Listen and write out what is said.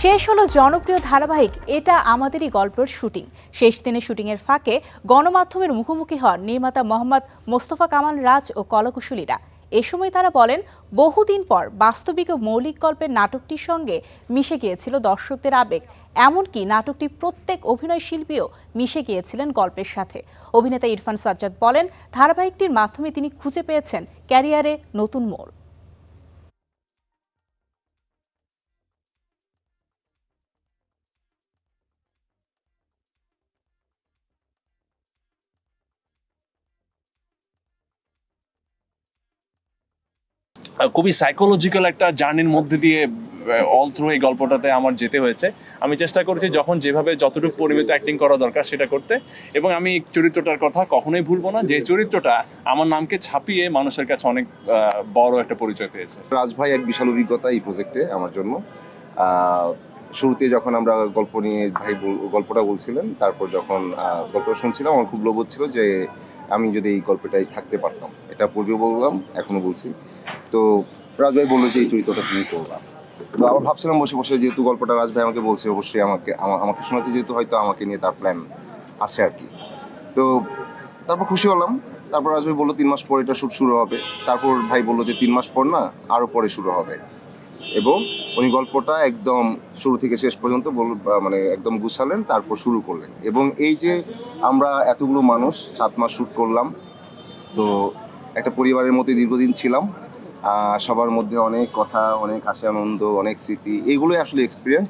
শেষ হলো জনপ্রিয় ধারাবাহিক এটা আমাদেরই গল্পের শুটিং। শেষ দিনে শুটিংয়ের ফাঁকে গণমাধ্যমের মুখোমুখি হন নির্মাতা মোহাম্মদ মোস্তফা কামাল রাজ ও কলাকুশলীরা। এ সময় তারা বলেন, বহুদিন পর বাস্তবিক ও মৌলিক গল্পের নাটকটির সঙ্গে মিশে গিয়েছিল দর্শকদের আবেগ। এমনকি নাটকটির প্রত্যেক অভিনয় শিল্পীও মিশে গিয়েছিলেন গল্পের সাথে। অভিনেতা ইরফান সাজ্জাদ বলেন, ধারাবাহিকটির মাধ্যমে তিনি খুঁজে পেয়েছেন ক্যারিয়ারে নতুন মোড়। খুবই সাইকোলজিক্যাল একটা জার্নির মধ্যে দিয়ে অল থ্রু এই গল্পটাতে আমার যেতে হয়েছে। আমি চেষ্টা করেছি যখন যেভাবে যতটুকু পরিমিত অ্যাক্টিং করা দরকার সেটা করতে, এবং আমি চরিত্রটার কথা কখনোই ভুলবো না, যে চরিত্রটা আমার নামকে ছাপিয়ে মানুষের কাছে অনেক বড় একটা পরিচয় পেয়েছে। রাজ ভাই এক বিশাল অভিজ্ঞতা এই প্রজেক্টে আমার জন্য। শুরুতে যখন আমরা গল্প নিয়ে ভাই গল্পটা বলছিলেন, তারপর যখন গল্পটা শুনছিলাম আমার খুব লোভ হচ্ছিল যে আমি যদি এই গল্পটাই থাকতে পারতাম। এটা পূর্বেও বললাম, এখনো বলছি। তো রাজ ভাই বললো যে এই চরিত্রটা তুমি করবা। তো আবার ভাবছিলাম বসে বসে, যেহেতু গল্পটা রাজ ভাই আমাকে বলছে, অবশ্যই আমাকে শোনাতে, যেহেতু হয়তো আমাকে নিয়ে তার প্ল্যান আছে আর কি। তো তারপর খুশি হলাম। তারপর রাজ ভাই বললো 3 মাস পর এটা শুট শুরু হবে। তারপর ভাই বললো যে 3 মাস পর না, আরও পরে শুরু হবে। এবং উনি গল্পটা একদম শুরু থেকে শেষ পর্যন্ত মানে একদম গুছালেন, তারপর শুরু করলেন। এবং এই যে আমরা এতগুলো মানুষ 7 মাস শ্যুট করলাম, তো একটা পরিবারের মধ্যে দীর্ঘদিন ছিলাম। সবার মধ্যে অনেক কথা, অনেক হাসি আনন্দ, অনেক স্মৃতি, এইগুলোই আসলে এক্সপিরিয়েন্স।